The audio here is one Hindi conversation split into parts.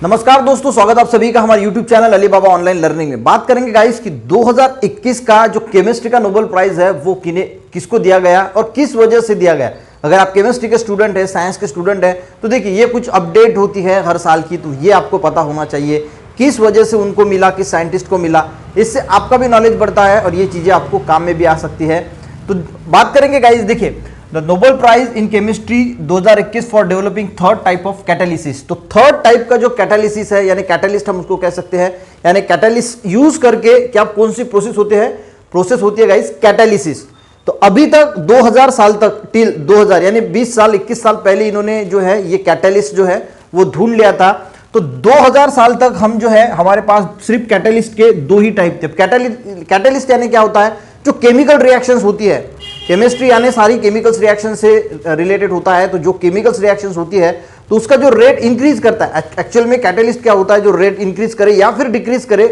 नमस्कार दोस्तों, स्वागत आप सभी का हमारे YouTube चैनल अली बाबा ऑनलाइन लर्निंग में। बात करेंगे गाइस कि 2021 का जो केमिस्ट्री का नोबेल प्राइज है वो किसको दिया गया और किस वजह से दिया गया। अगर आप केमिस्ट्री के स्टूडेंट हैं, साइंस के स्टूडेंट हैं, तो देखिए ये कुछ अपडेट होती है हर साल की, तो ये आपको पता होना चाहिए किस वजह से उनको मिला, किस साइंटिस्ट को मिला। इससे आपका भी नॉलेज बढ़ता है और ये चीजें आपको काम में भी आ सकती है। तो बात करेंगे गाइस, देखिए the Nobel prize in chemistry 2021 for developing third type of catalysis. तो थर्ड टाइप का जो कैटालिसिस है, यानी कैटालिस्ट हम उसको कह सकते हैं, यानी कैटालिस्ट यूज करके क्या कौन सी प्रोसेस होते हैं, प्रोसेस होती है गाइस कैटालिसिस। तो अभी तक 2000 साल तक, टिल 2000 यानी 20 साल 21 साल पहले इन्होंने जो है ये कैटालिस्ट जो है वो ढूंढ लिया था। तो 2000 साल तक हम जो है हमारे पास सिर्फ कैटालिस्ट के दो ही टाइप थे। कैटालिस्ट यानी क्या होता है, जो केमिकल रिएक्शंस होती है, केमिस्ट्री यानी सारी केमिकल्स रिएक्शन से रिलेटेड होता है। तो जो केमिकल्स रिएक्शंस होती है तो उसका जो रेट इंक्रीज करता है, एक्चुअल में कैटालिस्ट क्या होता है, जो रेट इंक्रीज करे या फिर डिक्रीज करे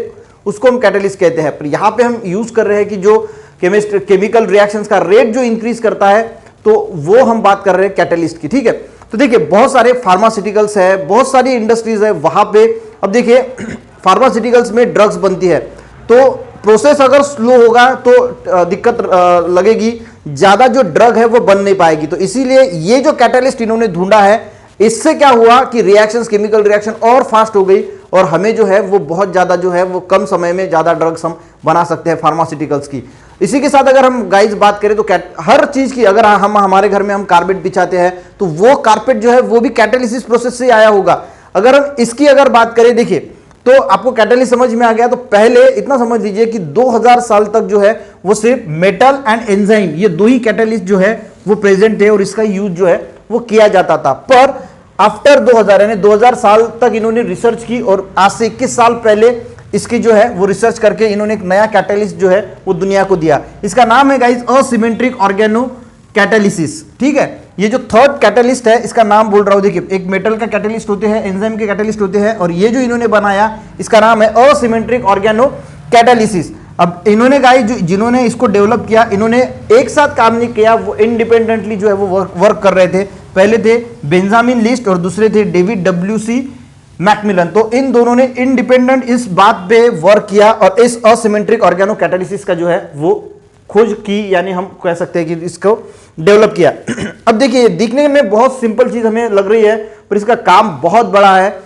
उसको हम कैटालिस्ट कहते हैं। पर यहां पे हम यूज कर रहे हैं कि जो केमिकल रिएक्शंस का रेट जो इंक्रीज करता है, तो वो हम बात कर रहे हैं कैटालिस्ट की। ठीक है, तो देखिए बहुत सारे फार्मास्यूटिकल्स है, बहुत सारी इंडस्ट्रीज है वहां पे। अब देखिए फार्मास्यूटिकल्स में ड्रग्स बनती है, तो प्रोसेस अगर स्लो होगा तो दिक्कत लगेगी, ज्यादा जो ड्रग है वो बन नहीं पाएगी। तो इसीलिए ये जो कैटालिस्ट इन्होंने ढूंढा है, इससे क्या हुआ कि रिएक्शंस, केमिकल रिएक्शन और फास्ट हो गई और हमें जो है वो बहुत ज्यादा जो है वो कम समय में ज्यादा ड्रग्स हम बना सकते हैं फार्मास्यूटिकल्स की। इसी के साथ अगर हम गाइस बात करें तो हर चीज की, अगर हम हमारे घर में हम कारपेट बिछाते हैं तो वो कारपेट जो है वो भी कैटालिसिस प्रोसेस से आया होगा। अगर हम इसकी अगर बात करें, देखिए तो आपको कैटालिस्ट समझ में आ गया। तो पहले इतना समझ लीजिए कि 2000 साल तक जो है वो सिर्फ मेटल एंड एंजाइम, ये दो ही कैटालिस्ट जो है वो प्रेजेंट थे और इसका यूज जो है वो किया जाता था। पर आफ्टर 2000 यानी 2000 साल तक इन्होंने रिसर्च की और आज से 21 साल पहले इसकी जो है वो रिसर्च करके इन्होंने एक नया कैटालिस्ट जो है वो दुनिया को दिया। इसका नाम है गाइस असिमेट्रिक ऑर्गेनो कैटालिसिस। ठीक है, ये जो थर्ड कैटालिस्ट है इसका नाम बोल रहा हूं, देखिए एक मेटल का कैटालिस्ट होते हैं, एंजाइम के कैटालिस्ट होते हैं, और ये जो इन्होंने बनाया इसका नाम है असिमेट्रिक ऑर्गेनो कैटालिसिस। अब इन्होंने गाइस जिन्होंने इसको डेवलप किया, इन्होंने एक साथ काम नहीं किया, वो इंडिपेंडेंटली जो है वो वर्क कर रहे थे। पहले थे बेंजामिन लिस्ट और दूसरे थे डेविड WC मैकमिलन। तो इन दोनों ने इंडिपेंडेंट इस बात पे वर्क किया और इस असिमेट्रिक ऑर्गेनो कैटालिसिस का जो है वो खोज की, यानी हम कह सकते हैं कि इसको डेवलप किया। अब देखिए दिखने में बहुत सिंपल चीज हमें लग रही है, पर इसका काम बहुत बड़ा है।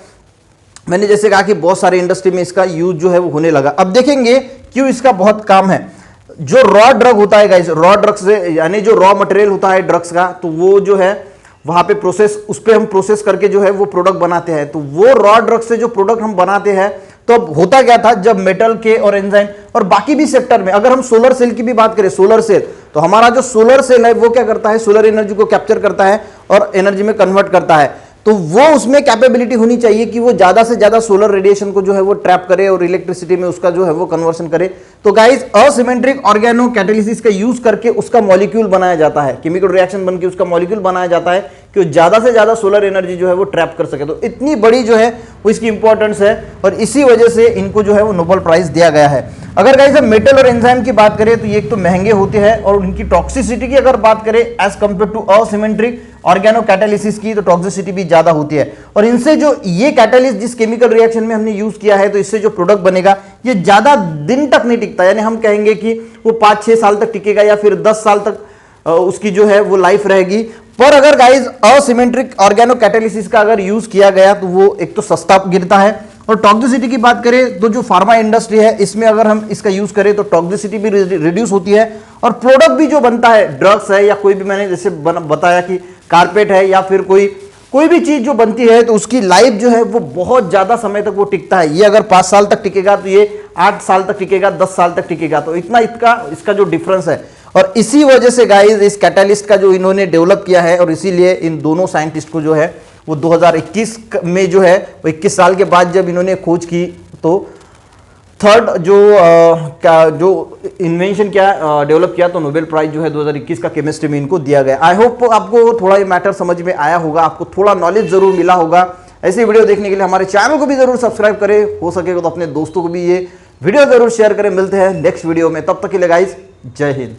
मैंने जैसे कहा कि बहुत सारे इंडस्ट्री में इसका यूज जो है वो होने लगा। अब देखेंगे क्यों इसका बहुत काम है। जो रॉ ड्रग होता है गाइस, रॉ ड्रग्स से यानी जो रॉ मटेरियल होता है ड्रग्स का, तो वो जो है वहां पे प्रोसेस, उस पर हम प्रोसेस करके जो है वो प्रोडक्ट बनाते हैं। तो वो रॉ ड्रग से जो प्रोडक्ट हम बनाते हैं, तो अब होता क्या था, जब मेटल के और एंजाइम और बाकी भी सेक्टर में, अगर हम सोलर सेल की भी बात करें, सोलर सेल, तो हमारा जो सोलर सेल है वो क्या करता है, सोलर एनर्जी को कैप्चर करता है और एनर्जी में कन्वर्ट करता है। तो वो उसमें कैपेबिलिटी होनी चाहिए कि वो ज्यादा से ज्यादा सोलर रेडिएशन को जो है वो ट्रैप करे और इलेक्ट्रिसिटी में उसका जो है वो कन्वर्शन करे। तो गाइस असिमेट्रिक ऑर्गेनो कैटालिसिस का यूज करके उसका मॉलिक्यूल बनाया जाता है, केमिकल रिएक्शन बनके उसका मॉलिक्यूल बनाया जाता है कि वो ज्यादा से ज्यादा सोलर एनर्जी जो है वो ट्रैप कर सके। तो इतनी बड़ी जो है वो इसकी इंपॉर्टेंस है और इसी वजह से इनको जो है वो नोबेल प्राइज दिया गया है। अगर गाइस हम मेटल और एंजाइम की बात करें तो ये एक तो महंगे होते हैं और उनकी टॉक्सिसिटी की अगर बात करें as compare to asymmetric organo catalysis की, तो टॉक्सिसिटी भी ज्यादा होती है। और इनसे जो ये कैटालिस्ट जिस केमिकल रिएक्शन में हमने यूज किया है, तो इससे जो प्रोडक्ट बनेगा ये ज्यादा दिन तक नहीं टिकता, यानी हम कहेंगे कि वो 5-6 साल तक टिकेगा या फिर 10 साल तक उसकी जो है वो लाइफ रहेगी। पर अगर गाइस असिमेट्रिक ऑर्गेनो कैटालिसिस का अगर यूज किया गया तो वो एक तो सस्ता गिरता है, और टॉक्सिसिटी की बात करें तो जो फार्मा इंडस्ट्री है इसमें अगर हम इसका यूज करें तो टॉक्सिसिटी भी रिड्यूस होती है और प्रोडक्ट भी जो बनता है, ड्रग्स है या कोई भी, मैंने जैसे बताया कि कारपेट है या फिर कोई भी चीज जो बनती है, तो उसकी लाइफ जो है वो बहुत ज्यादा समय तक वो टिकता है। ये अगर 5 साल तक टिकेगा तो ये 8 साल तक टिकेगा, 10 साल तक टिकेगा। तो इतना इसका जो डिफरेंस है, और इसी वजह से गाइस इस कैटालिस्ट का जो इन्होंने डेवलप किया है, और इसीलिए इन दोनों साइंटिस्ट को जो है वो 2021 में जो है वो 21 साल के बाद जब इन्होंने खोज की, तो थर्ड जो इन्वेंशन क्या डेवलप किया, तो नोबेल प्राइज जो है 2021 का केमिस्ट्री में इनको दिया गया। आई होप आपको थोड़ा ये मैटर समझ में आया होगा, आपको थोड़ा नॉलेज जरूर मिला होगा। ऐसे वीडियो देखने के लिए हमारे चैनल को भी जरूर सब्सक्राइब करें, हो सकेगा तो अपने दोस्तों को भी ये वीडियो जरूर शेयर करें। मिलते हैं नेक्स्ट वीडियो में, तब तक के लिए गाइस जय हिंद।